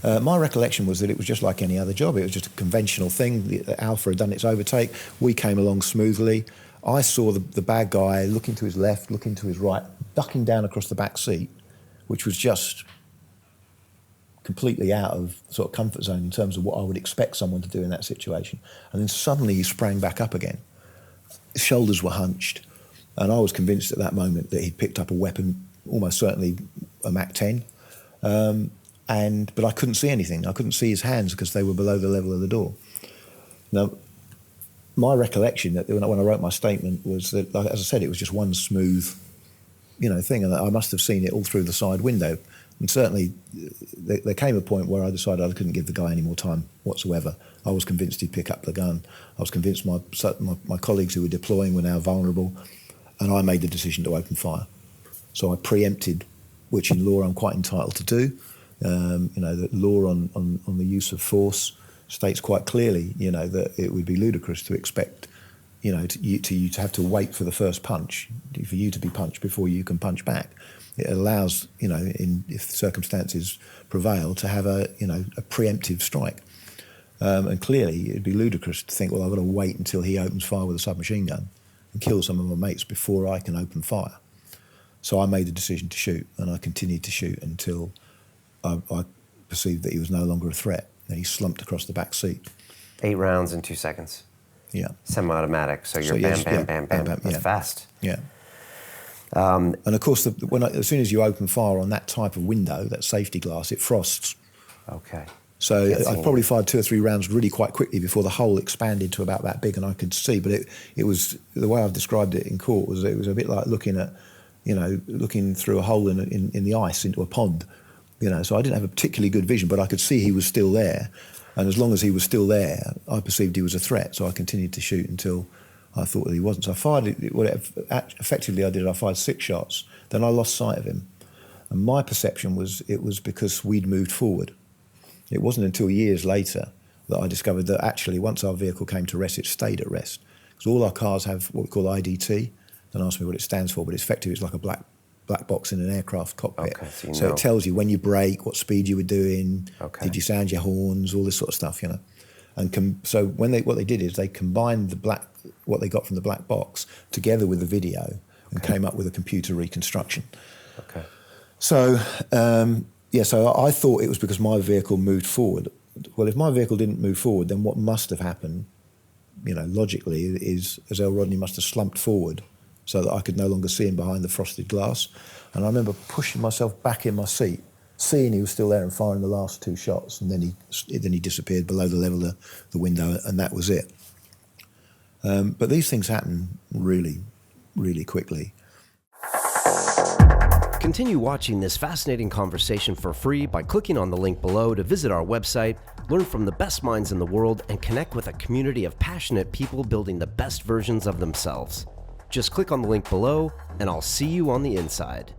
My recollection was that it was just like any other job. It was just a conventional thing. The Alpha had done its overtake. We came along smoothly. I saw the bad guy looking to his left, looking to his right, ducking down across the back seat, which was just completely out of sort of comfort zone in terms of what I would expect someone to do in that situation. And then suddenly he sprang back up again. His shoulders were hunched, and I was convinced at that moment that he'd picked up a weapon, almost certainly a MAC-10. But I couldn't see anything. I couldn't see his hands because they were below the level of the door. Now, my recollection that when I wrote my statement was that, as I said, it was just one smooth, thing, and I must have seen it all through the side window. And certainly, there came a point where I decided I couldn't give the guy any more time whatsoever. I was convinced he'd pick up the gun. I was convinced my colleagues who were deploying were now vulnerable, and I made the decision to open fire. So I preempted, which in law I'm quite entitled to do. The law on the use of force states quite clearly, that it would be ludicrous to expect, you to have to wait for the first punch, for you to be punched before you can punch back. It allows, if circumstances prevail, to have a preemptive strike. And clearly, it'd be ludicrous to think, well, I've got to wait until he opens fire with a submachine gun and kill some of my mates before I can open fire. So I made the decision to shoot, and I continued to shoot until I perceived that he was no longer a threat, and he slumped across the back seat. 8 rounds in 2 seconds. Yeah. Semi-automatic, so you're bam. That's fast. Yeah. And of course, as soon as you open fire on that type of window, that safety glass, it frosts. Okay. So I probably fired 2 or 3 rounds really quite quickly before the hole expanded to about that big and I could see. But it was, the way I've described it in court was it was a bit like looking through a hole in the ice into a pond. So I didn't have a particularly good vision, but I could see he was still there. And as long as he was still there, I perceived he was a threat. So I continued to shoot until I thought that he wasn't. So I fired, effectively I did, I fired 6 shots. Then I lost sight of him. And my perception was it was because we'd moved forward. It wasn't until years later that I discovered that actually once our vehicle came to rest, it stayed at rest. Because all our cars have what we call IDT. Don't ask me what it stands for, but it's effectively it's like a black box in an aircraft cockpit. Okay, so it tells you when you brake, what speed you were doing, did you sound your horns, all this sort of stuff, And so what they did is they combined what they got from the black box together with the video and came up with a computer reconstruction. Okay. So, so I thought it was because my vehicle moved forward. Well, if my vehicle didn't move forward, then what must have happened, logically, is Azelle Rodney must have slumped forward so that I could no longer see him behind the frosted glass. And I remember pushing myself back in my seat, seeing he was still there and firing the last 2 shots, and then he disappeared below the level of the window, and that was it. But these things happen really, really quickly. Continue watching this fascinating conversation for free by clicking on the link below to visit our website, learn from the best minds in the world, and connect with a community of passionate people building the best versions of themselves. Just click on the link below, and I'll see you on the inside.